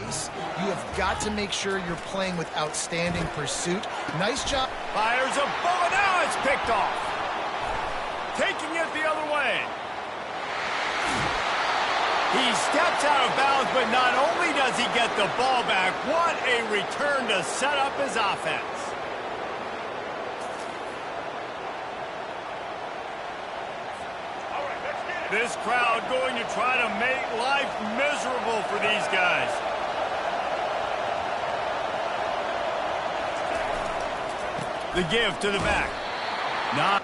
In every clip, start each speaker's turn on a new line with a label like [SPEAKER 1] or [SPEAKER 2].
[SPEAKER 1] pace. You have got to make sure you're playing with outstanding pursuit. Nice job.
[SPEAKER 2] Fires a bullet. Now it's picked off. Taking it the other way. He steps out of bounds, but not only does he get the ball back, what a return to set up his offense. This crowd going to try to make life miserable for these guys. The give to the back. Not.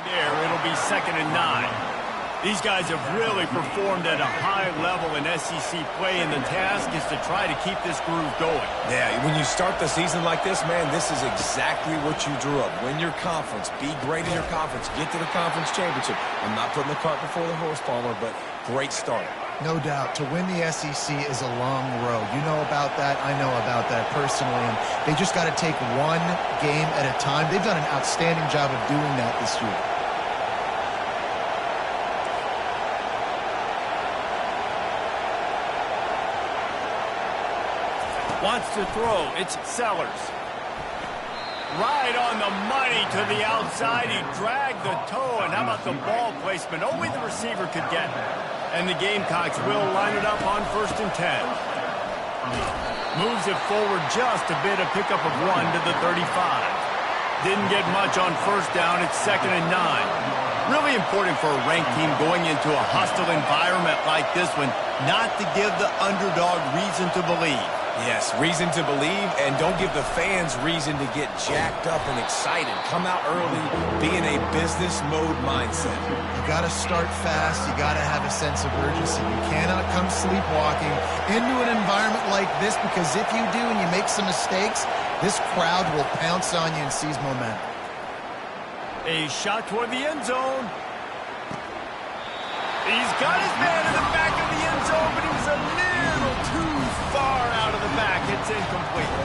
[SPEAKER 2] There, it'll be 2nd and 9. These guys have really performed at a high level in SEC play, and the task is to try to keep this groove going.
[SPEAKER 3] Yeah, when you start the season like this, man, this is exactly what you drew up. Win your conference, be great in your conference, get to the conference championship. I'm not putting the cart before the horse, Palmer, but great start.
[SPEAKER 1] No doubt. To win the SEC is a long road. You know about that. I know about that personally. And they just got to take one game at a time. They've done an outstanding job of doing that this year.
[SPEAKER 2] Wants to throw. It's Sellers. Right on the money to the outside. He dragged the toe. And how about the ball placement? Only the receiver could get it. And the Gamecocks will line it up on 1st and 10. Moves it forward just a bit. A pickup of 1 to the 35. Didn't get much on 1st down. It's 2nd and 9. Really important for a ranked team going into a hostile environment like this one not to give the underdog reason to believe.
[SPEAKER 3] Yes, reason to believe, and don't give the fans reason to get jacked up and excited. Come out early, be in a business mode mindset.
[SPEAKER 1] You got to start fast. You got to have a sense of urgency. You cannot come sleepwalking into an environment like this, because if you do and you make some mistakes, this crowd will pounce on you and seize momentum.
[SPEAKER 2] A shot toward the end zone. He's got his man in the back of the end zone, but he was a little too far out of the back. It's incomplete.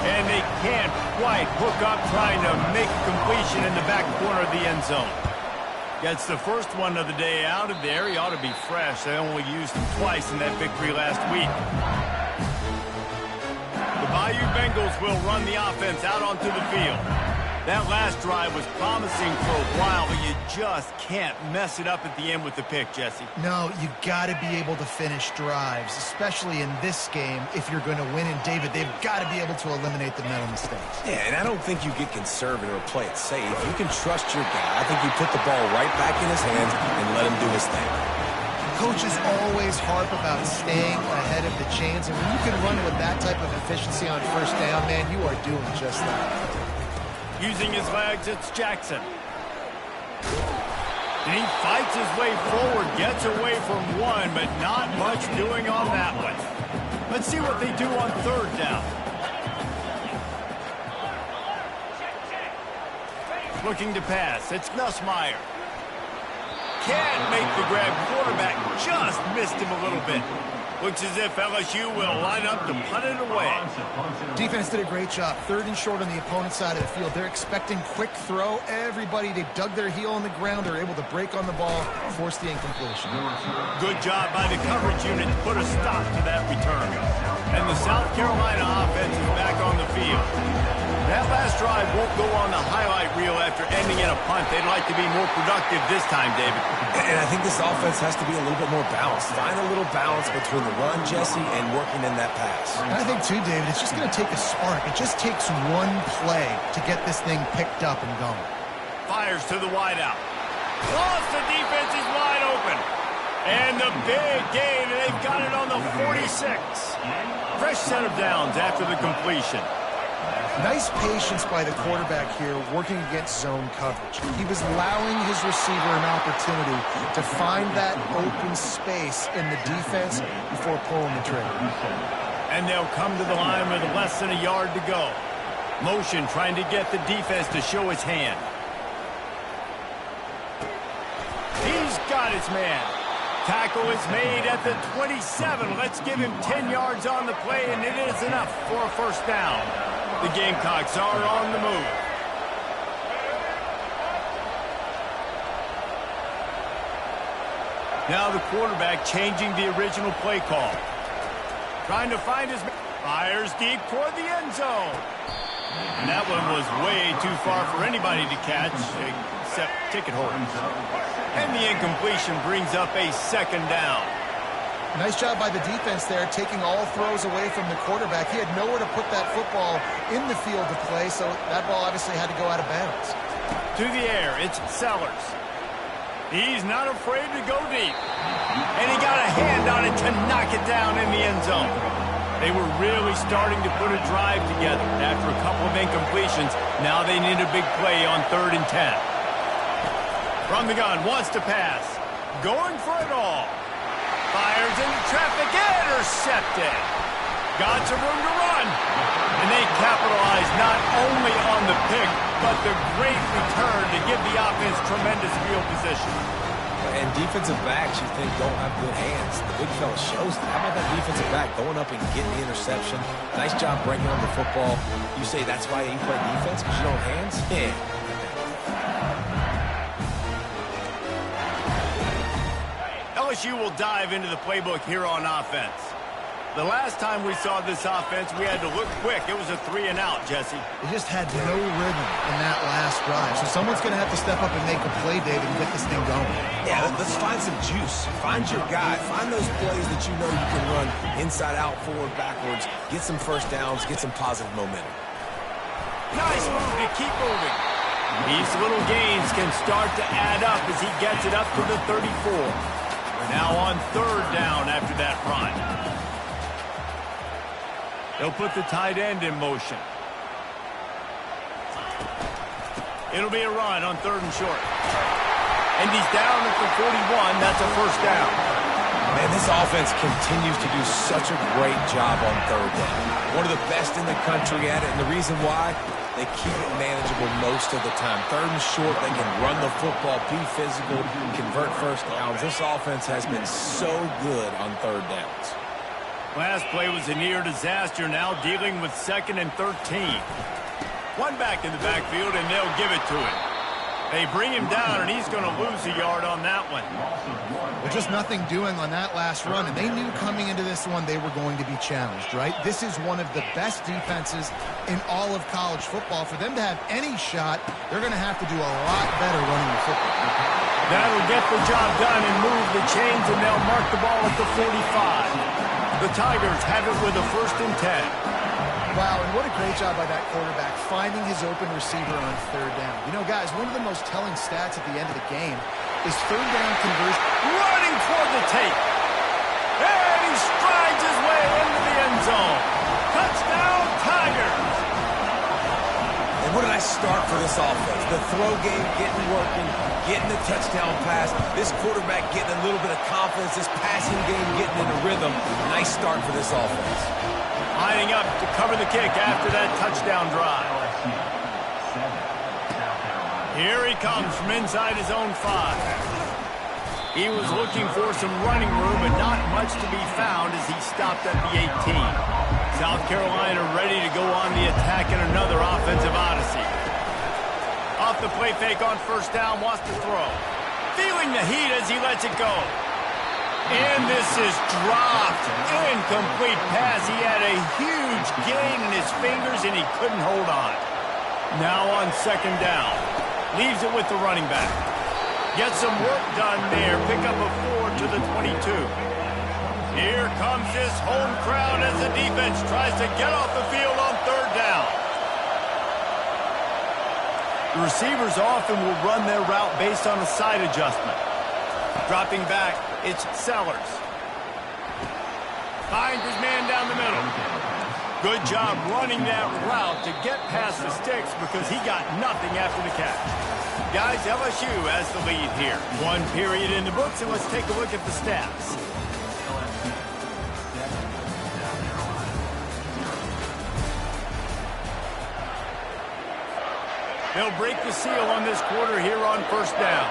[SPEAKER 2] And they can't quite hook up trying to make a completion in the back corner of the end zone. Gets the first one of the day out of there. He ought to be fresh. They only used him twice in that victory last week. The Bayou Bengals will run the offense out onto the field. That last drive was promising for a while, but you just can't mess it up at the end with the pick, Jesse.
[SPEAKER 1] No, you got to be able to finish drives, especially in this game. If you're going to win, and David, they've got to be able to eliminate the mental mistakes.
[SPEAKER 3] Yeah, and I don't think you get conservative or play it safe. You can trust your guy. I think you put the ball right back in his hands and let him do his thing.
[SPEAKER 1] Coaches always harp about staying ahead of the chains, and when you can run with that type of efficiency on 1st down, man, you are doing just that.
[SPEAKER 2] Using his legs, it's Jackson. And he fights his way forward, gets away from one, but not much doing on that one. Let's see what they do on 3rd down. Looking to pass, it's Nussmeier. Can't make the grab. Quarterback just missed him a little bit. Looks as if LSU will line up to punt it away.
[SPEAKER 1] Defense did a great job. 3rd and short on the opponent's side of the field. They're expecting quick throw. Everybody, they dug their heel on the ground. They're able to break on the ball, force the incompletion.
[SPEAKER 2] Good job by the coverage unit to put a stop to that return. And the South Carolina offense is back on the field. That last drive won't go on the highlight reel after ending in a punt. They'd like to be more productive this time, David.
[SPEAKER 3] And I think this offense has to be a little bit more balanced. Find a little balance between the run, Jesse, and working in that pass.
[SPEAKER 1] And I think, too, David, it's just going to take a spark. It just takes one play to get this thing picked up and going.
[SPEAKER 2] Fires to the wideout. Lost, the defense is wide open. And the big gain, and they've got it on the 46. Fresh set of downs after the completion.
[SPEAKER 1] Nice patience by the quarterback here working against zone coverage. He was allowing his receiver an opportunity to find that open space in the defense before pulling the trigger.
[SPEAKER 2] And they'll come to the line with less than a yard to go. Motion trying to get the defense to show his hand. He's got his man. Tackle is made at the 27. Let's give him 10 yards on the play, and it is enough for a 1st down. The Gamecocks are on the move. Now the quarterback changing the original play call. Trying to find his... Fires deep toward the end zone. And that one was way too far for anybody to catch, except ticket holders. And the incompletion brings up a second down.
[SPEAKER 1] Nice job by the defense there, taking all throws away from the quarterback. He had nowhere to put that football in the field to play, so that ball obviously had to go out of bounds.
[SPEAKER 2] To the air, it's Sellers. He's not afraid to go deep. And he got a hand on it to knock it down in the end zone. They were really starting to put a drive together. After a couple of incompletions, now they need a big play on 3rd and 10. From the gun, wants to pass. Going for it all. Fires into traffic, intercepted. Got some room to run. And they capitalize not only on the pick, but the great return to give the offense tremendous field position.
[SPEAKER 3] And defensive backs, you think, don't have good hands. The big fella shows that. How about that defensive back going up and getting the interception? Nice job bringing on the football. You say that's why you play defense, because you don't have hands? Yeah.
[SPEAKER 2] LSU will dive into the playbook here on offense. The last time we saw this offense, we had to look quick. It was a 3-and-out, Jesse.
[SPEAKER 1] They just had no rhythm in that last drive. So someone's going to have to step up and make a play, David, and get this thing going.
[SPEAKER 3] Yeah, let's find some juice. Find your guy. Find those plays that you know you can run inside out, forward, backwards. Get some first downs. Get some positive momentum.
[SPEAKER 2] Nice move to keep moving. These little gains can start to add up as he gets it up to the 34. We're now on 3rd down after that run. They'll put the tight end in motion. It'll be a run on 3rd and short. And he's down at the 41. That's a first down.
[SPEAKER 3] Man, this offense continues to do such a great job on 3rd down. One of the best in the country at it. And the reason why, they keep it manageable most of the time. 3rd and short, they can run the football, be physical, convert first downs. This offense has been so good on 3rd downs.
[SPEAKER 2] Last play was a near disaster, now dealing with 2nd and 13. One back in the backfield, and they'll give it to him. They bring him down, and he's going to lose a yard on that one.
[SPEAKER 1] Well, just nothing doing on that last run, and they knew coming into this one they were going to be challenged, right? This is one of the best defenses in all of college football. For them to have any shot, they're going to have to do a lot better running the football.
[SPEAKER 2] That'll get the job done and move the chains, and they'll mark the ball at the 45. The Tigers have it with a 1st and 10.
[SPEAKER 1] Wow, and what a great job by that quarterback, finding his open receiver on 3rd down. You know, guys, one of the most telling stats at the end of the game is 3rd down conversion.
[SPEAKER 2] Running toward the tape. And he strides his way into the end zone. Touchdown, Tigers.
[SPEAKER 3] And what a nice start for this offense. The throw game getting working, getting the touchdown pass. This quarterback getting a little bit of confidence. This passing game getting into rhythm. Nice start for this offense.
[SPEAKER 2] Lining up to cover the kick after that touchdown drive. Here he comes from inside his own 5. He was looking for some running room, but not much to be found as he stopped at the 18. South Carolina ready to go on the attack in another offensive odyssey. Off the play fake on 1st down, wants to throw. Feeling the heat as he lets it go. And this is dropped. Incomplete pass. He had a huge gain in his fingers, and he couldn't hold on. Now on 2nd down. Leaves it with the running back. Gets some work done there. Pick up a 4 to the 22. Here comes this home crowd as the defense tries to get off the field on 3rd down. The receivers often will run their route based on a side adjustment. Dropping back, it's Sellers. Finds his man down the middle. Good job running that route to get past the sticks because he got nothing after the catch. Guys, LSU has the lead here. 1 period in the books, and let's take a look at the stats. They'll break the seal on this quarter here on 1st down.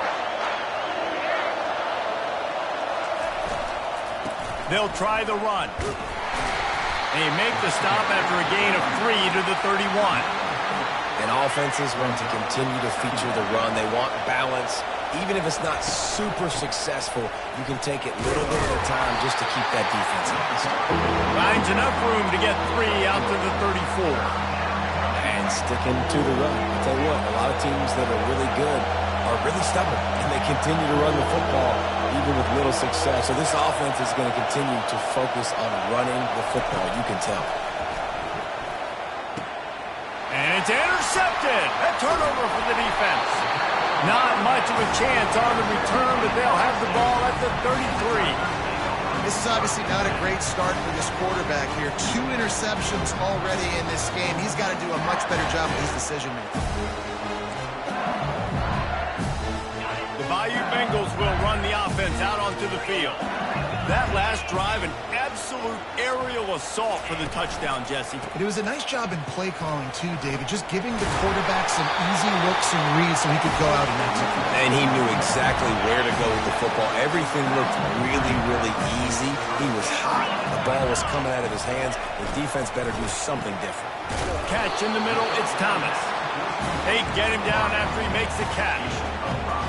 [SPEAKER 2] They'll try the run. And you make the stop after a gain of 3 to the 31.
[SPEAKER 3] And offenses want to continue to feature the run. They want balance. Even if it's not super successful, you can take it little bit at a time just to keep that defense honest.
[SPEAKER 2] Finds enough room to get 3 out to the 34.
[SPEAKER 3] And sticking to the run. I'll tell you what, a lot of teams that are really good are really stubborn, and they continue to run the football even with little success. So this offense is going to continue to focus on running the football. You can tell.
[SPEAKER 2] And it's intercepted. A turnover for the defense. Not much of a chance on the return, but they'll have the ball at the 33.
[SPEAKER 1] This is obviously not a great start for this quarterback here. 2 interceptions already in this game. He's got to do a much better job with his decision-making.
[SPEAKER 2] The Bayou Bengals will run the offense out onto the field. That last drive, an absolute aerial assault for the touchdown, Jesse.
[SPEAKER 1] But it was a nice job in play calling, too, David. Just giving the quarterback some easy looks and reads so he could go out and execute.
[SPEAKER 3] And he knew exactly where to go with the football. Everything looked really, really easy. He was hot. The ball was coming out of his hands. The defense better do something different.
[SPEAKER 2] Catch in the middle, it's Thomas. They get him down after he makes the catch.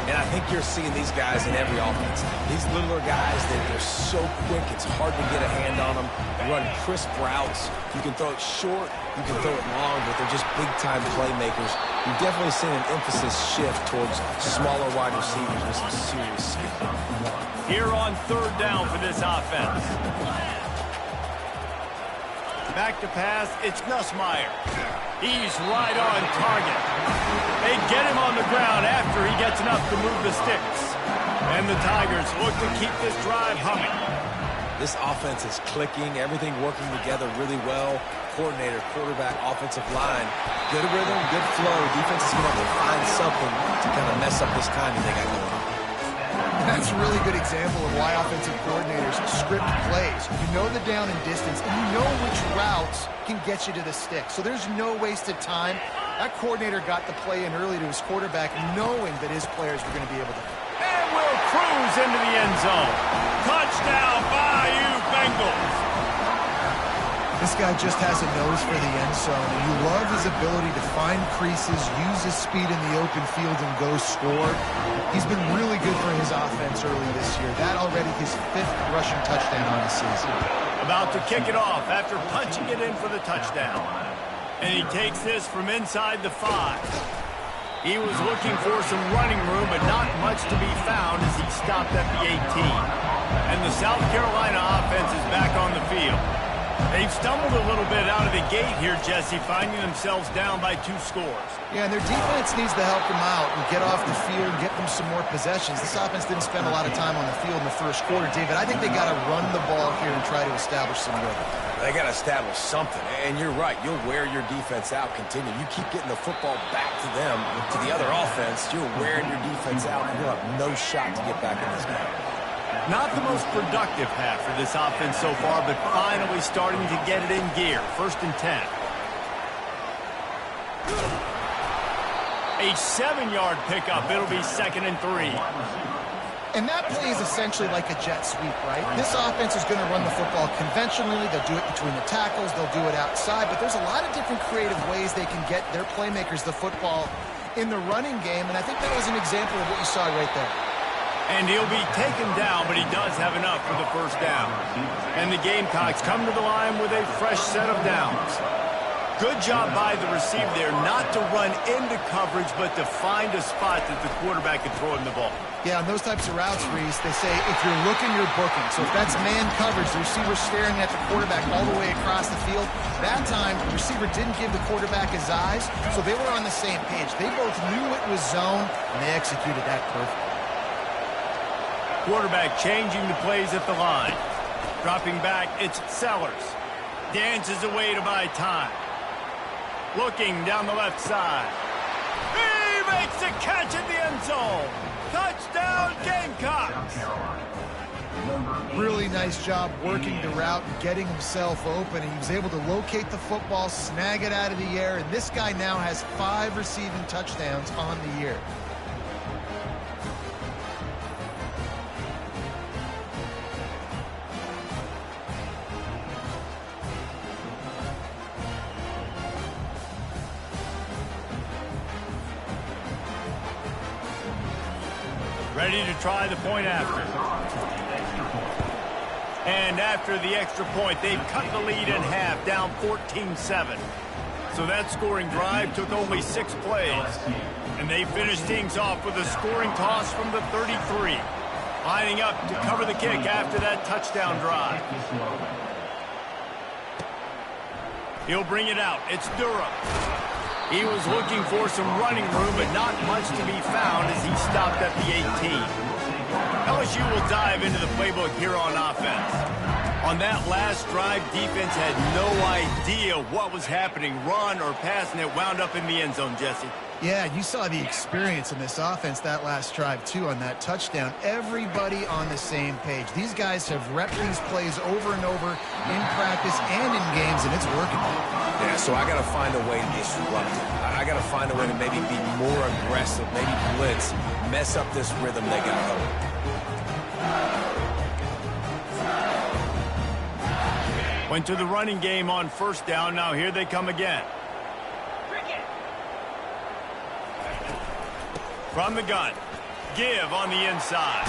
[SPEAKER 3] And I think you're seeing these guys in every offense. These littler guys, they're so quick, it's hard to get a hand on them. They run crisp routes. You can throw it short, you can throw it long, but they're just big-time playmakers. You've definitely seen an emphasis shift towards smaller wide receivers with some serious skill.
[SPEAKER 2] Here on 3rd down for this offense. Back to pass, it's Nussmeier. He's right on target. They get him on the ground after he gets enough to move the sticks. And the Tigers look to keep this drive humming.
[SPEAKER 3] This offense is clicking, everything working together really well. Coordinator, quarterback, offensive line. Good rhythm, good flow. Defense is going to have to find something to kind of mess up this timing they got going on.
[SPEAKER 1] That's a really good example of why offensive coordinators script plays. You know the down and distance, and you know which routes can get you to the stick. So there's no wasted time. That coordinator got the play in early to his quarterback, knowing that his players were going to be able to.
[SPEAKER 2] And will cruise into the end zone. Touchdown, Bayou Bengals.
[SPEAKER 1] This guy just has a nose for the end zone, and you love his ability to find creases, use his speed in the open field, and go score. He's been really good for his offense early this year. That already his 5th rushing touchdown on the season.
[SPEAKER 2] About to kick it off after punching it in for the touchdown. And he takes this from inside the 5. He was looking for some running room, but not much to be found as he stopped at the 18. And the South Carolina offense is back on the field. They've stumbled a little bit out of the gate here, Jesse, finding themselves down by 2 scores.
[SPEAKER 1] Yeah, and their defense needs to help them out and get off the field and get them some more possessions. This offense didn't spend a lot of time on the field in the first quarter, David. I think they got to run the ball here and try to establish some rhythm.
[SPEAKER 3] They got to establish something, and you're right. You'll wear your defense out, continue. You keep getting the football back to them, to the other offense, you're wearing your defense out, and you'll have no shot to get back in this game.
[SPEAKER 2] Not the most productive half for this offense so far, but finally starting to get it in gear. 1st and 10. A 7-yard pickup. It'll be 2nd and 3.
[SPEAKER 1] And that play is essentially like a jet sweep, right? This offense is going to run the football conventionally. They'll do it between the tackles. They'll do it outside. But there's a lot of different creative ways they can get their playmakers the football in the running game. And I think that was an example of what you saw right there.
[SPEAKER 2] And he'll be taken down, but he does have enough for the 1st down. And the Gamecocks come to the line with a fresh set of downs. Good job by the receiver there not to run into coverage, but to find a spot that the quarterback can throw him the ball.
[SPEAKER 1] Yeah, on those types of routes, Reese, they say if you're looking, you're booking. So if that's man coverage, the receiver's staring at the quarterback all the way across the field. That time, the receiver didn't give the quarterback his eyes, so they were on the same page. They both knew it was zone, and they executed that perfectly.
[SPEAKER 2] Quarterback changing the plays at the line. Dropping back, it's Sellers. Dances away to buy time. Looking down the left side. He makes the catch in the end zone. Touchdown, Gamecocks.
[SPEAKER 1] Really nice job working the route and getting himself open. He was able to locate the football, snag it out of the air, and this guy now has 5 receiving touchdowns on the year.
[SPEAKER 2] Ready to try the point after. And after the extra point, they've cut the lead in half, down 14-7. So that scoring drive took only 6 plays. And they finished things off with a scoring toss from the 33. Lining up to cover the kick after that touchdown drive. He'll bring it out. It's Durham. He was looking for some running room, but not much to be found as he stopped at the 18. LSU will dive into the playbook here on offense. On that last drive, defense had no idea what was happening, run or pass, and it wound up in the end zone, Jesse.
[SPEAKER 1] Yeah, you saw the experience in this offense that last drive, too, on that touchdown. Everybody on the same page. These guys have repped these plays over and over in practice and in games, and it's working.
[SPEAKER 3] Yeah, so I got to find a way to disrupt it. I got to find a way to maybe be more aggressive, maybe blitz, mess up this rhythm they got going.
[SPEAKER 2] Went to the running game on first down. Now here they come again. From the gun, Give on the inside.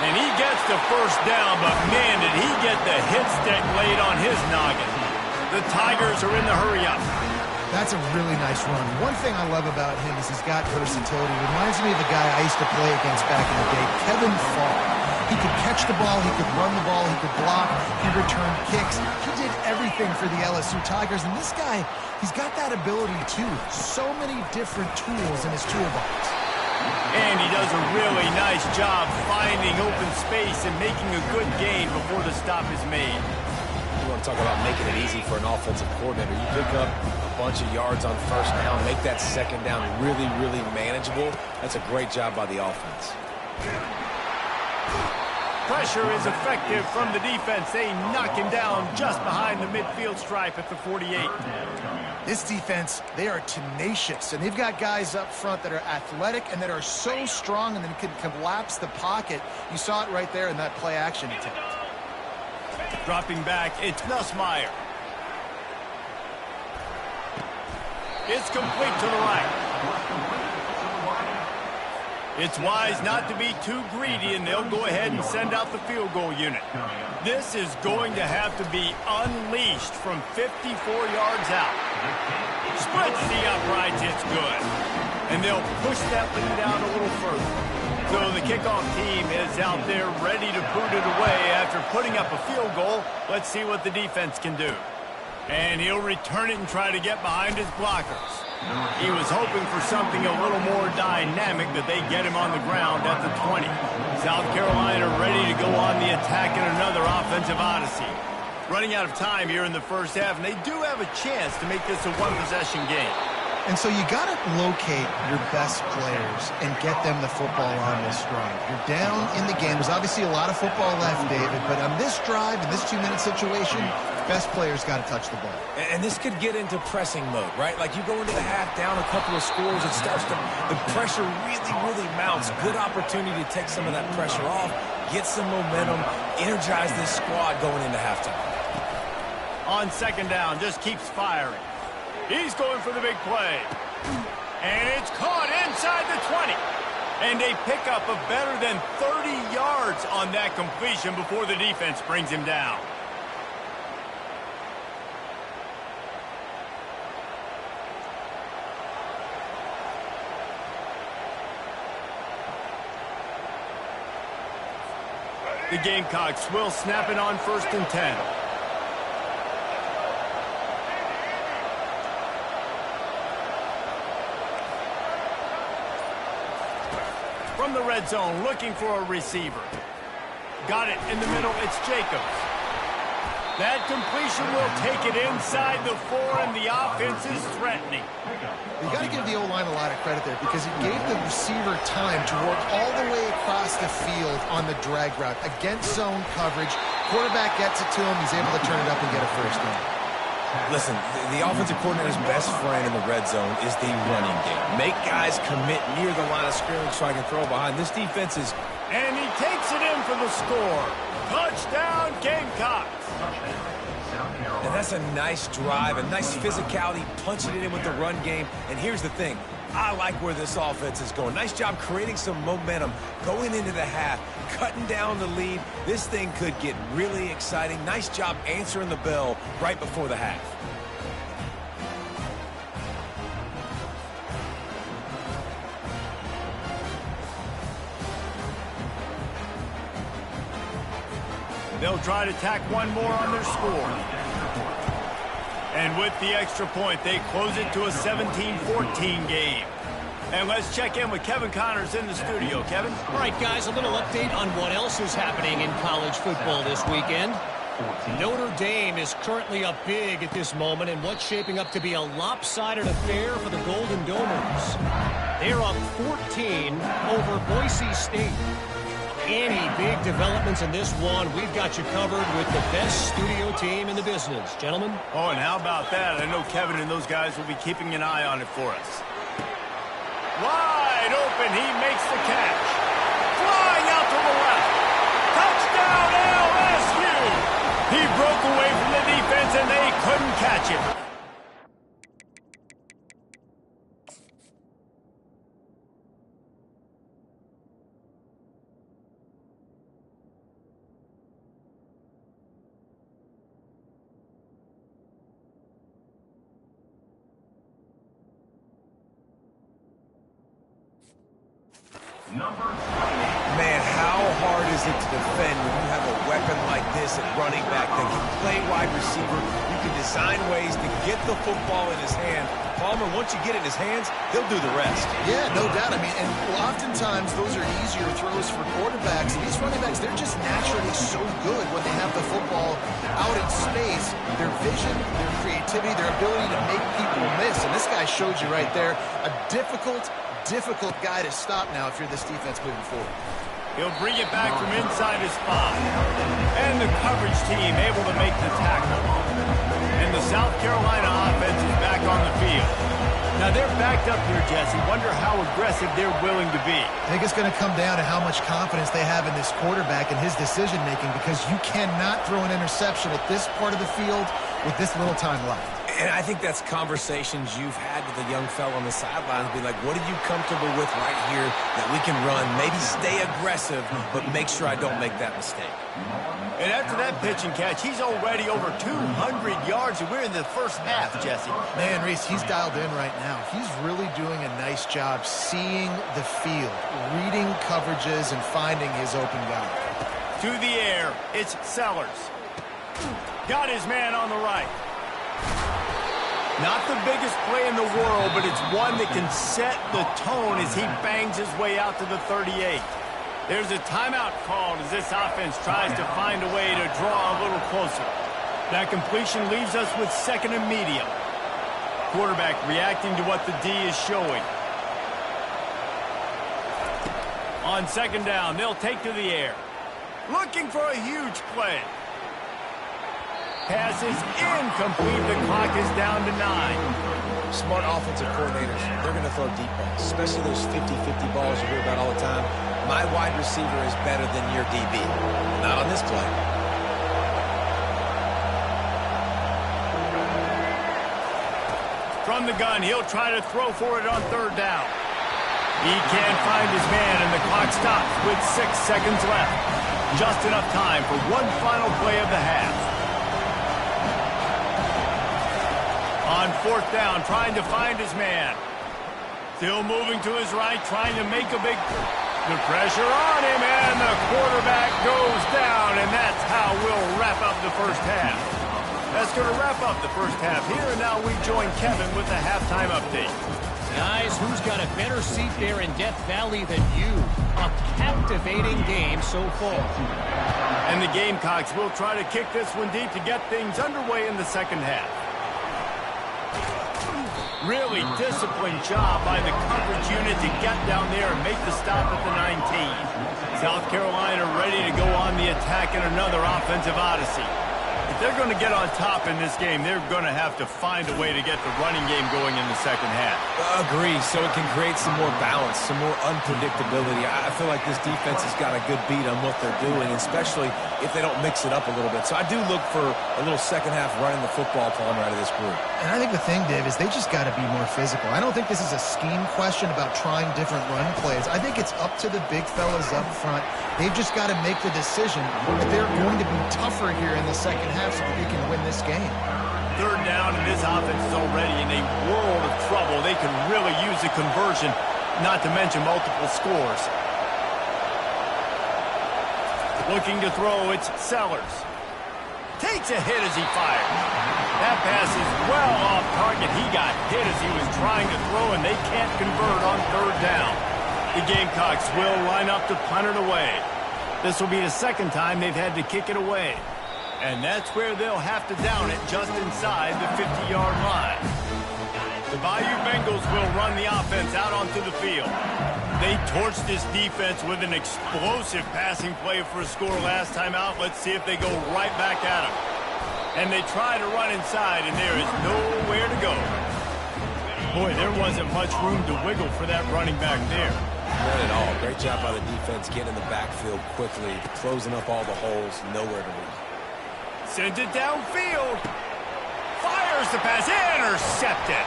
[SPEAKER 2] And he gets the first down, but man, did he get the hit stick laid on his noggin. The Tigers are in the hurry-up.
[SPEAKER 1] That's a really nice run. One thing I love about him is he's got versatility. Reminds me of a guy I used to play against back in the day, Kevin Fall. He could catch the ball, he could run the ball, he could block, he returned kicks. He did everything for the LSU Tigers, and this guy, he's got that ability too. So many different tools in his toolbox.
[SPEAKER 2] And he does a really nice job finding open space and making a good gain before the stop is made.
[SPEAKER 3] You want to talk about making it easy for an offensive coordinator. You pick up a bunch of yards on first down, make that second down really, really manageable. That's a great job by the offense.
[SPEAKER 2] Pressure is effective from the defense. They knock him down just behind the midfield stripe at the 48.
[SPEAKER 1] This defense, they are tenacious, and they've got guys up front that are athletic and that are so strong and then can collapse the pocket. You saw it right there in that play-action attempt.
[SPEAKER 2] Dropping back, it's Nussmeier. It's complete to the right. It's wise not to be too greedy, and they'll go ahead and send out the field goal unit. This is going to have to be unleashed from 54 yards out. Splits the uprights, it's good. And they'll push that lead down a little further. So the kickoff team is out there ready to boot it away after putting up a field goal. Let's see what the defense can do. And he'll return it and try to get behind his blockers. He was hoping for something a little more dynamic, but they get him on the ground at the 20. South Carolina ready to go on the attack in another offensive odyssey. Running out of time here in the first half, and they do have a chance to make this a one-possession game.
[SPEAKER 1] And so you got to locate your best players and get them the football on this drive. You're down in the game. There's obviously a lot of football left, David, but on this drive, in this 2-minute situation, best players got to touch the ball.
[SPEAKER 3] And this could get into pressing mode, right? Like you go into the half down a couple of scores, it starts to, the pressure really, really mounts. Good opportunity to take some of that pressure off, get some momentum, energize this squad going into halftime.
[SPEAKER 2] On second down, just keeps firing. He's going for the big play. And it's caught inside the 20. And they pick up a better than 30 yards on that completion before the defense brings him down. The Gamecocks will snap it on 1st and 10. From the red zone, looking for a receiver. Got it in the middle, it's Jacobs. That completion will take it inside the 4, and the offense is threatening.
[SPEAKER 1] You got to give the O-line a lot of credit there because it gave the receiver time to work all the way across the field on the drag route against zone coverage. Quarterback gets it to him, he's able to turn it up and get a first down.
[SPEAKER 3] Listen, the offensive coordinator's best friend in the red zone is the running game. Make guys commit near the line of scrimmage so I can throw behind. This defense is...
[SPEAKER 2] And he takes it in for the score. Touchdown, Gamecocks.
[SPEAKER 3] And that's a nice drive, a nice physicality, punching it in with the run game. And here's the thing. I like where this offense is going. Nice job creating some momentum going into the half, cutting down the lead. This thing could get really exciting. Nice job answering the bell right before the half.
[SPEAKER 2] They'll try to tack one more on their score. And with the extra point, they close it to a 17-14 game. And let's check in with Kevin Connors in the studio. Kevin?
[SPEAKER 4] All right, guys, a little update on what else is happening in college football this weekend. Notre Dame is currently up big at this moment in what's shaping up to be a lopsided affair for the Golden Domers. They're up 14 over Boise State. Any big developments in this one, we've got you covered with the best studio team in the business. Gentlemen?
[SPEAKER 2] Oh, and how about that? I know Kevin and those guys will be keeping an eye on it for us. Wide open, he makes the catch. Flying out to the left. Touchdown, LSU! He broke away from the defense, and they couldn't catch him.
[SPEAKER 3] Man, how hard is it to defend when you have a weapon like this at running back that can play wide receiver? You can design ways to get the football in his hand. Palmer, once you get it in his hands, he'll do the rest.
[SPEAKER 1] Yeah, no doubt. I mean, and oftentimes those are easier throws for quarterbacks. These running backs, they're just naturally so good when they have the football out in space. Their vision, their creativity, their ability to make people miss. And this guy showed you right there a difficult guy to stop now if you're this defense moving forward.
[SPEAKER 2] He'll bring it back from inside his spot. And the coverage team able to make the tackle. And the South Carolina offense is back on the field. Now they're backed up here, Jesse. Wonder how aggressive they're willing to be.
[SPEAKER 1] I think it's going to come down to how much confidence they have in this quarterback and his decision-making, because you cannot throw an interception at this part of the field with this little time left.
[SPEAKER 3] And I think that's conversations you've had with a young fellow on the sidelines. Be like, what are you comfortable with right here that we can run? Maybe stay aggressive, but make sure I don't make that mistake.
[SPEAKER 2] And after that pitch and catch, he's already over 200 yards, and we're in the first half, Jesse.
[SPEAKER 1] Man, Reese, he's dialed in right now. He's really doing a nice job seeing the field, reading coverages, and finding his open guy.
[SPEAKER 2] To the air, it's Sellers. Got his man on the right. Not the biggest play in the world, but it's one that can set the tone as he bangs his way out to the 38. There's a timeout called as this offense tries to find a way to draw a little closer. That completion leaves us with second and medium. Quarterback reacting to what the D is showing. On second down, they'll take to the air. Looking for a huge play. Pass is incomplete. The clock is down to 9.
[SPEAKER 3] Smart offensive coordinators, they're going to throw deep balls, especially those 50-50 balls you hear about all the time. My wide receiver is better than your DB. Not on this play.
[SPEAKER 2] From the gun, he'll try to throw for it on third down. He can't find his man, and the clock stops with 6 seconds left. Just enough time for one final play of the half. On fourth down, trying to find his man. Still moving to his right, trying to make a big... The pressure on him, and the quarterback goes down, and that's how we'll wrap up the first half. That's going to wrap up the first half here, and now we join Kevin with the halftime update.
[SPEAKER 4] Guys, who's got a better seat there in Death Valley than you? A captivating game so far.
[SPEAKER 2] And the Gamecocks will try to kick this one deep to get things underway in the second half. Really disciplined job by the coverage unit to get down there and make the stop at the 19. South Carolina ready to go on the attack in another offensive odyssey. The if they're going to get on top in this game, they're going to have to find a way to get the running game going in the second half.
[SPEAKER 3] Agree, so it can create some more balance, some more unpredictability. I feel like this defense has got a good beat on what they're doing, especially if they don't mix it up a little bit. So I do look for a little second half running the football Palmer out of this group.
[SPEAKER 1] And I think the thing, Dave, is they just got to be more physical. I don't think this is a scheme question about trying different run plays. I think it's up to the big fellas up front. They've just got to make the decision that they're going to be tougher here in the second half so that they can win this game.
[SPEAKER 2] Third down, and this offense is already in a world of trouble. They can really use a conversion, not to mention multiple scores. Looking to throw, it's Sellers. Takes a hit as he fires. That pass is well off target. He got hit as he was trying to throw, and they can't convert on third down. The Gamecocks will line up to punt it away. This will be the second time they've had to kick it away. And that's where they'll have to down it just inside the 50-yard line. The Bayou Bengals will run the offense out onto the field. They torched this defense with an explosive passing play for a score last time out. Let's see if they go right back at them. And they try to run inside, and there is nowhere to go. Boy, there wasn't much room to wiggle for that running back there.
[SPEAKER 3] Not at all. Great job by the defense getting in the backfield quickly, closing up all the holes, nowhere to reach.
[SPEAKER 2] Sends it downfield. Fires the pass. Intercepted.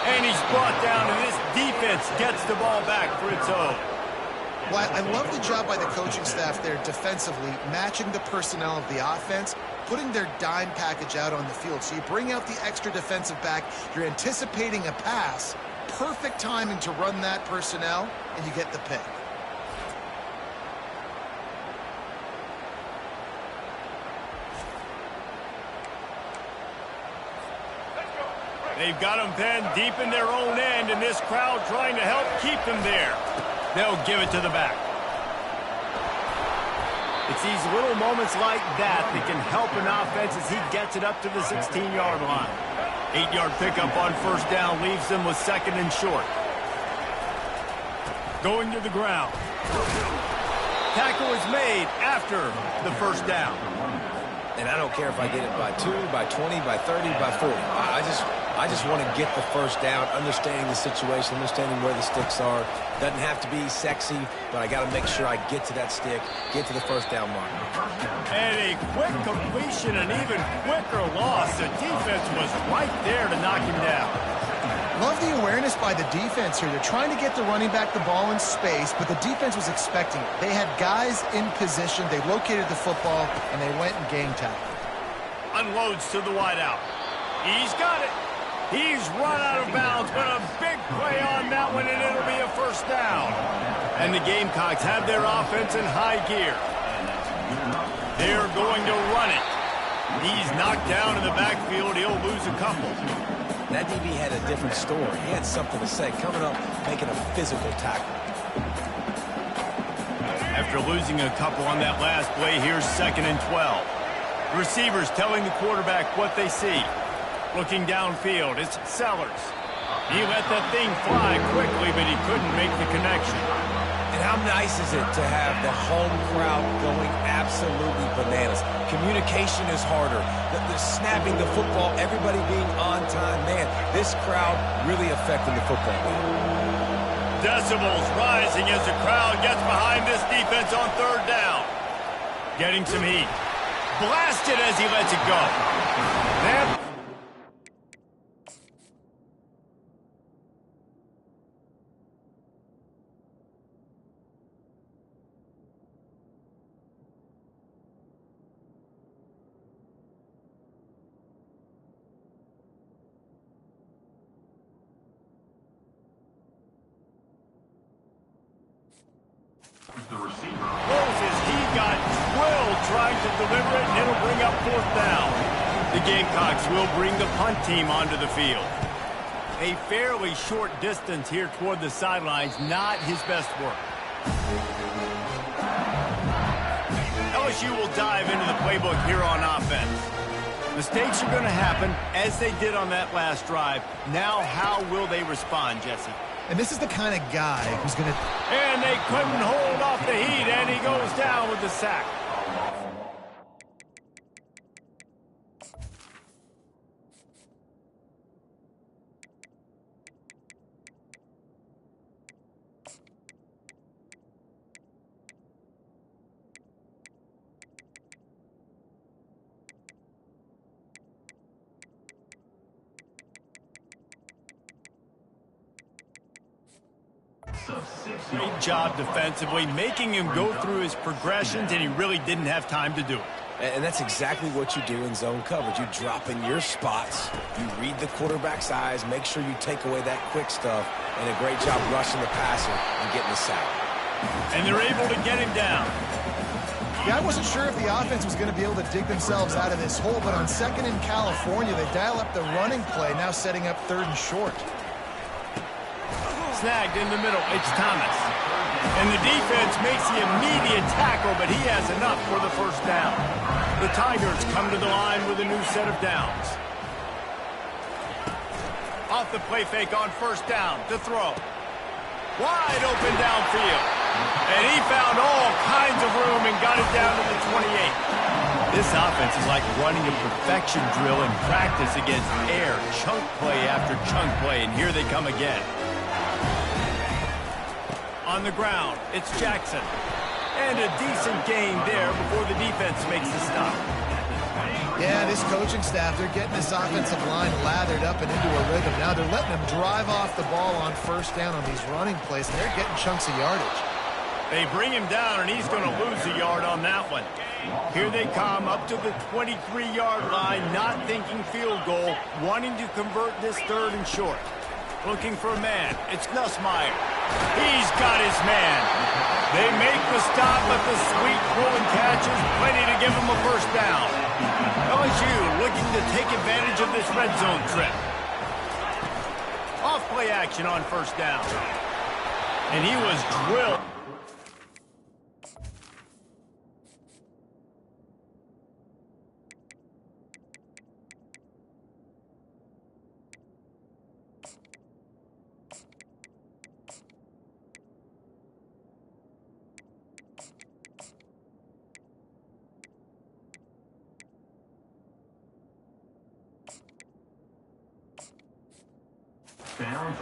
[SPEAKER 2] And he's brought down, and this defense gets the ball back for its own.
[SPEAKER 1] Well, I love the job by the coaching staff there defensively, matching the personnel of the offense, putting their dime package out on the field. So you bring out the extra defensive back, you're anticipating a pass, perfect timing to run that personnel, and you get the pick.
[SPEAKER 2] They've got them pinned deep in their own end, and this crowd trying to help keep them there. They'll give it to the back. It's these little moments like that that can help an offense as he gets it up to the 16-yard line. 8-yard pickup on first down leaves them with second and short. Going to the ground. Tackle is made after the first down.
[SPEAKER 3] And I don't care if I get it by 2, by 20, by 30, by 40. I just want to get the first down, understanding the situation, understanding where the sticks are. Doesn't have to be sexy, but I got to make sure I get to that stick, get to the first down mark.
[SPEAKER 2] And a quick completion, an even quicker loss. The defense was right there to knock him down.
[SPEAKER 1] Love the awareness by the defense here. They're trying to get the running back the ball in space, but the defense was expecting it. They had guys in position. They located the football, and they went and game tackled.
[SPEAKER 2] Unloads to the wideout. He's got it. He's run out of bounds, but a big play on that one, and it'll be a first down. And the Gamecocks have their offense in high gear. They're going to run it. He's knocked down in the backfield. He'll lose a couple.
[SPEAKER 3] That DB had a different story. He had something to say, coming up, making a physical tackle.
[SPEAKER 2] After losing a couple on that last play, here's second and 12. The receivers telling the quarterback what they see. Looking downfield, it's Sellers. He let that thing fly quickly, but he couldn't make the connection.
[SPEAKER 3] And how nice is it to have the home crowd going absolutely bananas? Communication is harder. The snapping the football, everybody being on time. Man, this crowd really affecting the football game.
[SPEAKER 2] Decibels rising as the crowd gets behind this defense on third down. Getting some heat. Blasted as he lets it go. Then Moses, he got drilled trying to deliver it, and it'll bring up fourth down. The Gamecocks will bring the punt team onto the field. A fairly short distance here toward the sidelines, not his best work. LSU will dive into the playbook here on offense. Mistakes are going to happen, as they did on that last drive. Now, how will they respond, Jesse?
[SPEAKER 1] And this is the kind of guy who's going to...
[SPEAKER 2] And they couldn't hold off the heat, and he goes down with the sack. Great job defensively, making him go through his progressions, and he really didn't have time to do it.
[SPEAKER 3] And that's exactly what you do in zone coverage. You drop in your spots, you read the quarterback's eyes, make sure you take away that quick stuff, and a great job rushing the passer and getting the sack.
[SPEAKER 2] And they're able to get him down.
[SPEAKER 1] Yeah, I wasn't sure if the offense was going to be able to dig themselves out of this hole, but on second in California, they dial up the running play, now setting up third and short.
[SPEAKER 2] Snagged in the middle, it's Thomas. And the defense makes the immediate tackle, but he has enough for the first down. The Tigers come to the line with a new set of downs. Off the play fake on first down to throw. Wide open downfield. And he found all kinds of room and got it down to the 28. This offense is like running a perfection drill in practice against air, chunk play after chunk play, and here they come again. On the ground, it's Jackson. And a decent gain there before the defense makes the stop.
[SPEAKER 1] Yeah, this coaching staff, they're getting this offensive line lathered up and into a rhythm. Now they're letting them drive off the ball on first down on these running plays, and they're getting chunks of yardage.
[SPEAKER 2] They bring him down, and he's going to lose a yard on that one. Here they come up to the 23-yard line, not thinking field goal, wanting to convert this third and short. Looking for a man. It's Nussmeier. He's got his man. They make the stop, but the sweet throw and catch is plenty to give him a first down. LSU looking to take advantage of this red zone trip. Off play action on first down. And he was drilled.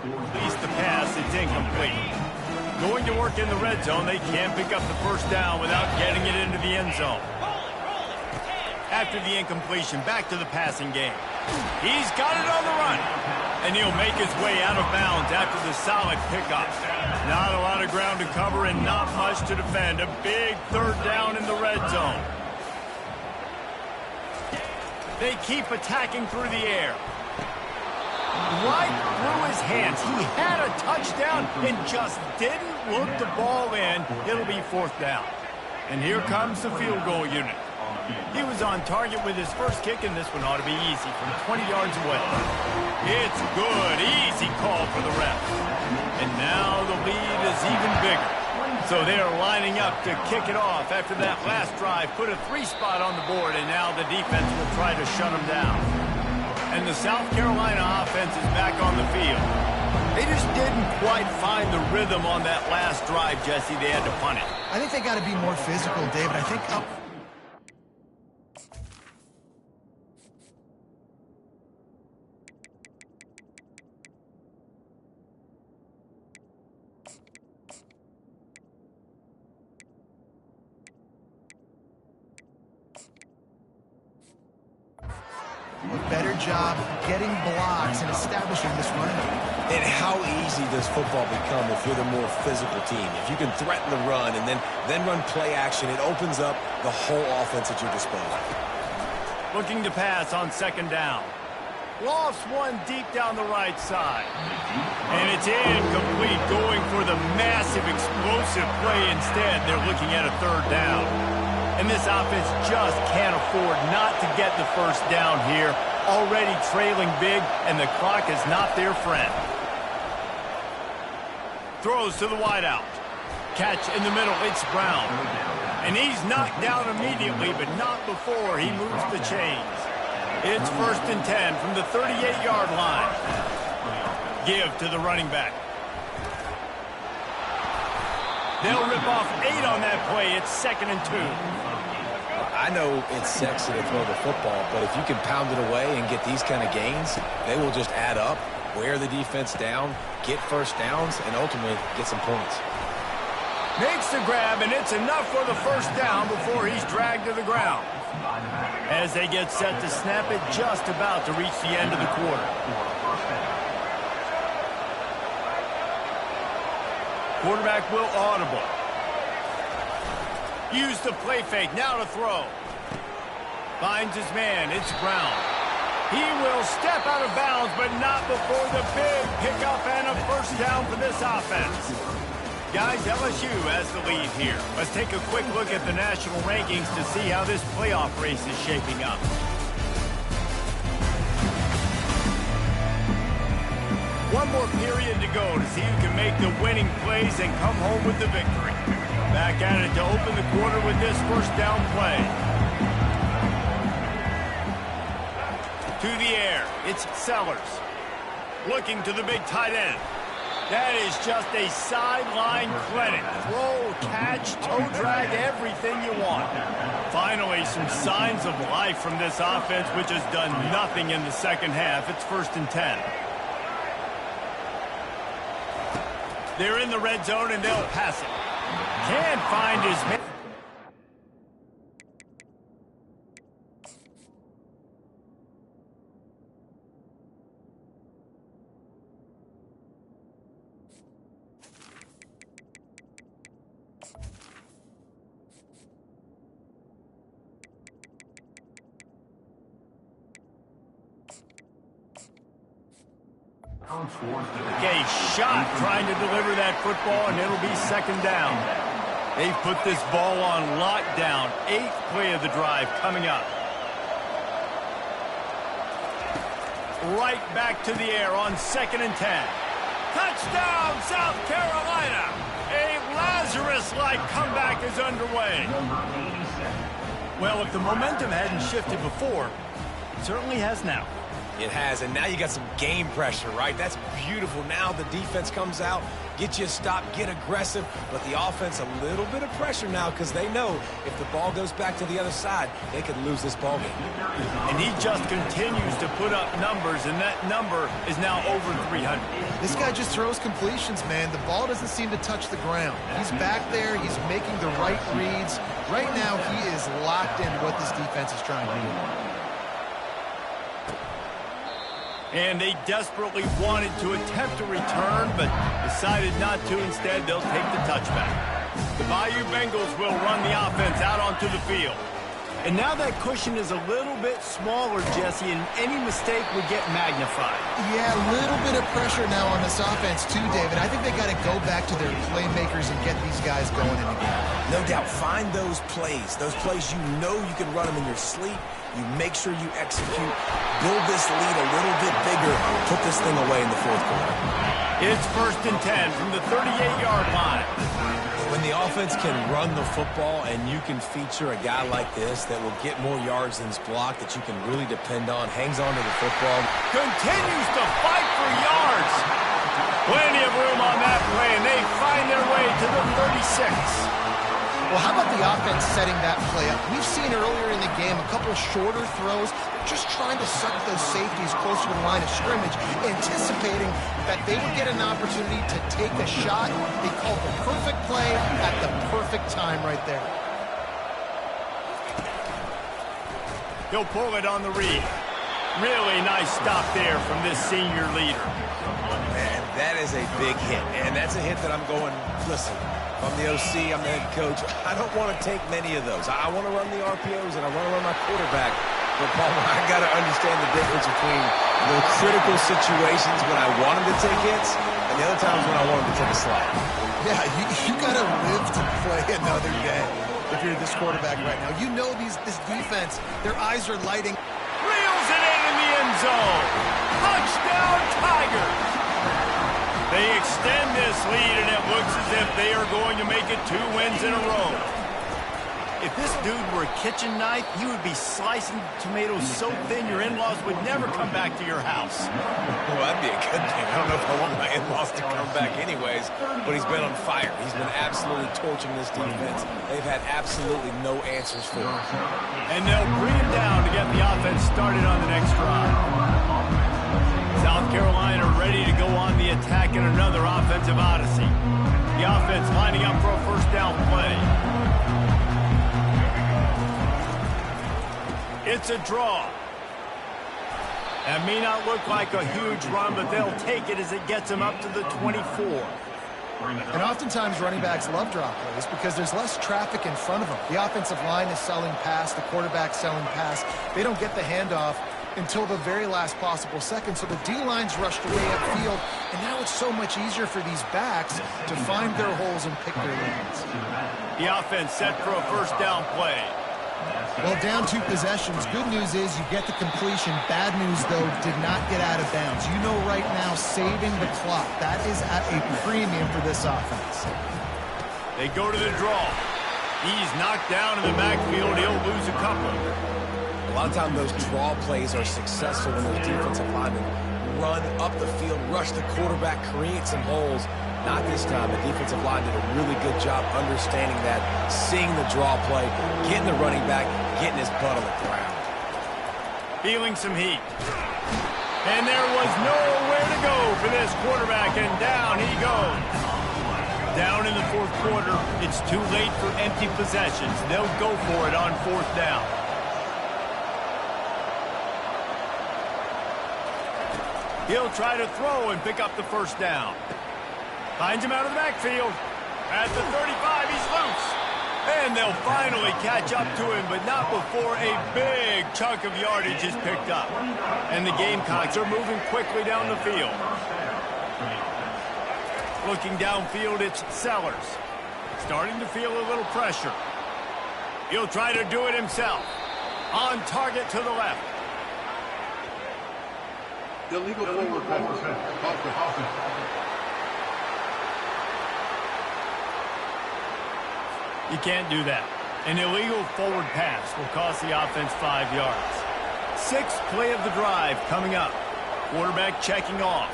[SPEAKER 2] At least the pass, it's incomplete. Going to work in the red zone, they can't pick up the first down without getting it into the end zone. After the incompletion, back to the passing game. He's got it on the run. And he'll make his way out of bounds after the solid pickup. Not a lot of ground to cover and not much to defend. A big third down in the red zone. They keep attacking through the air. Right through his hands. He had a touchdown and just didn't look the ball in. It'll be fourth down. And here comes the field goal unit. He was on target with his first kick, and this one ought to be easy from 20 yards away. It's good. Easy call for the refs. And now the lead is even bigger. So they are lining up to kick it off after that last drive. Put a 3-spot on the board, and now the defense will try to shut them down. And the South Carolina offense is back on the field. They just didn't quite find the rhythm on that last drive, Jesse. They had to punt it.
[SPEAKER 1] I think they got to be more physical, David. I think a better job getting blocks and establishing this running game.
[SPEAKER 3] And how easy does football become if you're the more physical team? If you can threaten the run and then run play action, it opens up the whole offense at your disposal.
[SPEAKER 2] Looking to pass on second down. Lofts one deep down the right side. And it's incomplete, going for the massive explosive play instead. They're looking at a third down. And this offense just can't afford not to get the first down here. Already trailing big, and the clock is not their friend. Throws to the wideout. Catch in the middle, it's Brown. And he's knocked down immediately, but not before he moves the chains. It's 1st and 10 from the 38-yard line. Give to the running back. They'll rip off 8 on that play. It's 2nd and 2.
[SPEAKER 3] I know it's sexy to throw the football, but if you can pound it away and get these kind of gains, they will just add up, wear the defense down, get first downs, and ultimately get some points.
[SPEAKER 2] Makes the grab, and it's enough for the first down before he's dragged to the ground. As they get set to snap it, just about to reach the end of the quarter. quarterback will audible. Use the play fake, now to throw. Finds his man, it's Brown. He will step out of bounds, but not before the big pickup and a first down for this offense. Guys, LSU has the lead here. Let's take a quick look at the national rankings to see how this playoff race is shaping up. One more period to go to see who can make the winning plays and come home with the victory. Back at it to open the quarter with this first down play. To the air, it's Sellers. Looking to the big tight end. That is just a sideline clinic. Throw, catch, toe drag, everything you want. Finally, some signs of life from this offense, which has done nothing in the second half. It's 1st and 10. They're in the red zone, and they'll pass it. Can't find his man. Okay, shot trying to deliver that football, and it'll be 2nd down. They've put this ball on lockdown. 8th play of the drive coming up. Right back to the air on 2nd and 10. Touchdown, South Carolina! A Lazarus-like comeback is underway. Well, if the momentum hadn't shifted before, it certainly has now.
[SPEAKER 3] It has, and now you got some game pressure, right? That's beautiful. Now the defense comes out, get you a stop, get aggressive, but the offense a little bit of pressure now because they know if the ball goes back to the other side, they could lose this ball game.
[SPEAKER 2] And he just continues to put up numbers, and that number is now over 300.
[SPEAKER 1] This guy just throws completions, man. The ball doesn't seem to touch the ground. He's back there. He's making the right reads. Right now, he is locked in what this defense is trying to do.
[SPEAKER 2] And they desperately wanted to attempt a return, but decided not to. Instead, they'll take the touchback. The Bayou Bengals will run the offense out onto the field. And now that cushion is a little bit smaller, Jesse, and any mistake would get magnified.
[SPEAKER 1] Yeah, a little bit of pressure now on this offense too, David. I think they got to go back to their playmakers and get these guys going in the game.
[SPEAKER 3] No doubt. Find those plays you know you can run them in your sleep. You make sure you execute. Build this lead a little bit bigger. Put this thing away in the 4th quarter.
[SPEAKER 2] It's 1st and 10 from the 38-yard line.
[SPEAKER 3] When the offense can run the football and you can feature a guy like this that will get more yards than his block that you can really depend on, hangs on to the football.
[SPEAKER 2] Continues to fight for yards. Plenty of room on that play, and they find their way to the 36.
[SPEAKER 1] Well, how about the offense setting that play up? We've seen earlier in the game a couple shorter throws, just trying to suck those safeties closer to the line of scrimmage, anticipating that they would get an opportunity to take a shot. They called the perfect play at the perfect time right there.
[SPEAKER 2] He'll pull it on the read. Really nice stop there from this senior leader.
[SPEAKER 3] Man, that is a big hit, and that's a hit that I'm going, listen, I'm the OC, I'm the head coach. I don't want to take many of those. I want to run the RPOs, and I want to run my quarterback. But, Paul, I got to understand the difference between the critical situations when I want him to take hits and the other times when I want him to take a slide.
[SPEAKER 1] Yeah, you got to live to play another day if you're this quarterback right now. You know this defense, their eyes are lighting.
[SPEAKER 2] Reels it in the end zone. Touchdown, Tigers. They extend this lead, and it looks as if they are going to make it 2 wins in a row. If this dude were a kitchen knife, he would be slicing tomatoes so thin your in-laws would never come back to your house.
[SPEAKER 3] Well, that'd be a good thing. I don't know if I want my in-laws to come back anyways, but he's been on fire. He's been absolutely torching this defense. They've had absolutely no answers for him.
[SPEAKER 2] And they'll bring him down to get the offense started on the next drive. South Carolina ready to go on the attack in another offensive odyssey. The offense lining up for a first down play. It's a draw. That may not look like a huge run, but they'll take it as it gets them up to the 24.
[SPEAKER 1] And oftentimes running backs love drop plays because there's less traffic in front of them. The offensive line is selling pass, the quarterback selling pass. They don't get the handoff until the very last possible second, so the D-line's rushed away upfield, and now it's so much easier for these backs to find their holes and pick their lanes.
[SPEAKER 2] The offense set for a first down play.
[SPEAKER 1] Well, down 2 possessions. Good news is you get the completion. Bad news, though, did not get out of bounds. You know right now, saving the clock, that is at a premium for this offense.
[SPEAKER 2] They go to the draw. He's knocked down in the backfield. He'll lose a couple.
[SPEAKER 3] A lot of times those draw plays are successful when those defensive linemen run up the field, rush the quarterback, create some holes. Not this time. The defensive line did a really good job understanding that, seeing the draw play, getting the running back, getting his butt on the ground.
[SPEAKER 2] Feeling some heat. And there was nowhere to go for this quarterback, and down he goes. Down in the fourth quarter, it's too late for empty possessions. They'll go for it on fourth down. He'll try to throw and pick up the first down. Finds him out of the backfield. At the 35, he's loose. And they'll finally catch up to him, but not before a big chunk of yardage is picked up. And the Gamecocks are moving quickly down the field. Looking downfield, it's Sellers. Starting to feel a little pressure. He'll try to do it himself. On target to the left.
[SPEAKER 5] Illegal forward pass.
[SPEAKER 2] You can't do that. An illegal forward pass will cost the offense 5 yards. 6th play of the drive coming up. Quarterback checking off.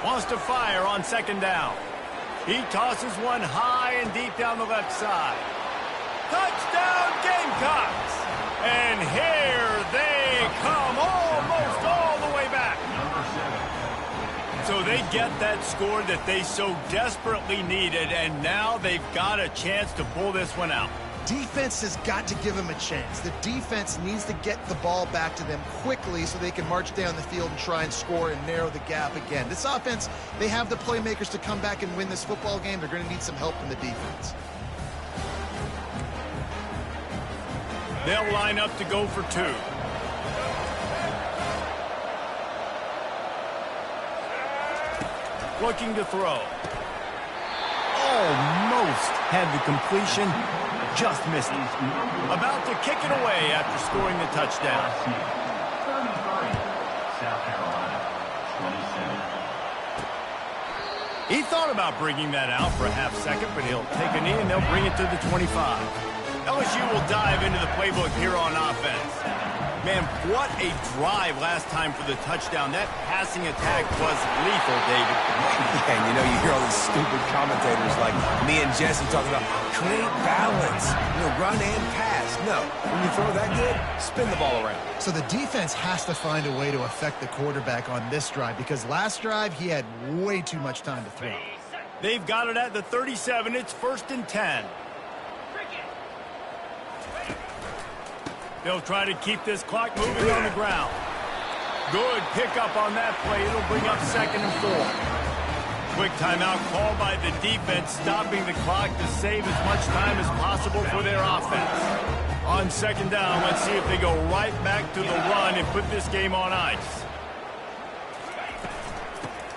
[SPEAKER 2] Wants to fire on second down. He tosses one high and deep down the left side. Touchdown Gamecocks! And here they come, almost all the way back. So they get that score that they so desperately needed, and now they've got a chance to pull this one out.
[SPEAKER 1] Defense has got to give them a chance. The defense needs to get the ball back to them quickly so they can march down the field and try and score and narrow the gap again. This offense, they have the playmakers to come back and win this football game. They're going to need some help from the defense.
[SPEAKER 2] They'll line up to go for 2. Looking to throw. Almost had the completion, just missed it. About to kick it away after scoring the touchdown.
[SPEAKER 5] 35, South Carolina, 27.
[SPEAKER 2] He thought about bringing that out for a half second, but he'll take a knee and they'll bring it to the 25. LSU will dive into the playbook here on offense. Man, what a drive last time for the touchdown. That passing attack was lethal, David.
[SPEAKER 3] Yeah, and you know, you hear all these stupid commentators like me and Jesse talking about create balance, run and pass. No, when you throw that good, spin the ball around.
[SPEAKER 1] So the defense has to find a way to affect the quarterback on this drive because last drive he had way too much time to throw.
[SPEAKER 2] They've got it at the 37. It's 1st and 10. They'll try to keep this clock moving on the ground. Good pickup on that play. It'll bring up 2nd and 4. Quick timeout called by the defense, stopping the clock to save as much time as possible for their offense. On 2nd down, let's see if they go right back to the run and put this game on ice.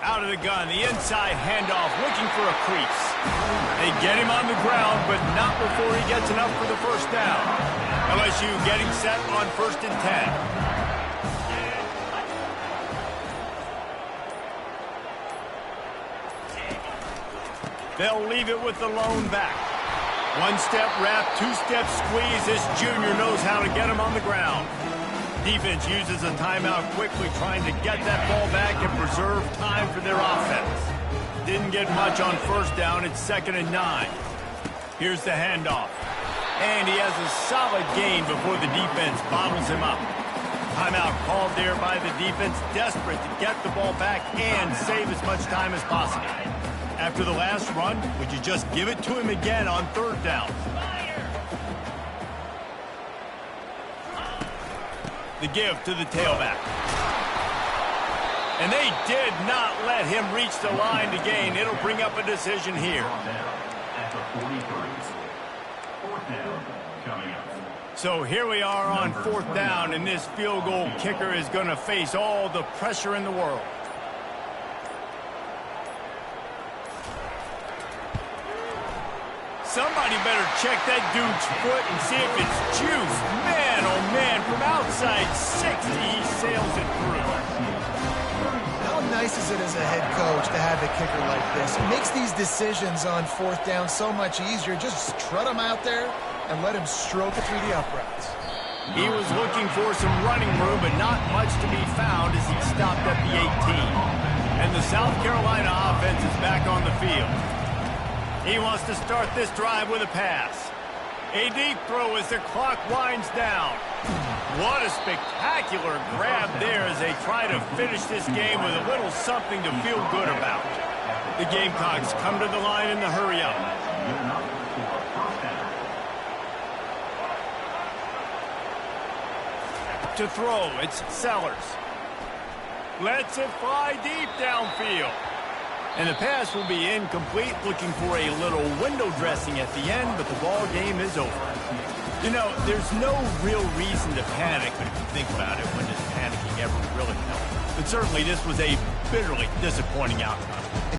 [SPEAKER 2] Out of the gun, the inside handoff, looking for a crease. They get him on the ground, but not before he gets enough for the first down. LSU getting set on 1st and 10. They'll leave it with the lone back. 1-step wrap, 2-step squeeze. This junior knows how to get him on the ground. Defense uses a timeout quickly, trying to get that ball back and preserve time for their offense. Didn't get much on first down. It's 2nd and 9. Here's the handoff. And he has a solid gain before the defense bottles him up. Timeout called there by the defense, desperate to get the ball back and save as much time as possible. After the last run, would you just give it to him again on 3rd down? The give to the tailback. And they did not let him reach the line to gain. It'll bring up a decision here.
[SPEAKER 5] At the 43. Fourth down coming up.
[SPEAKER 2] So here we are on fourth down, and this field goal kicker is going to face all the pressure in the world. Somebody better check that dude's foot and see if it's juice. Man, oh man, from outside 60, he sails it through.
[SPEAKER 1] How nice is it as a head coach to have a kicker like this? It makes these decisions on fourth down so much easier. Just trot him out there and let him stroke it through the uprights.
[SPEAKER 2] He was looking for some running room, but not much to be found as he stopped at the 18. And the South Carolina offense is back on the field. He wants to start this drive with a pass. A deep throw as the clock winds down. What a spectacular grab there as they try to finish this game with a little something to feel good about. The Gamecocks come to the line in the hurry up. To throw, it's Sellers. Lets it fly deep downfield. And the pass will be incomplete, looking for a little window dressing at the end, but the ball game is over. You know, there's no real reason to panic, but if you think about it, when does panicking ever really help? But certainly this was a bitterly disappointing outcome.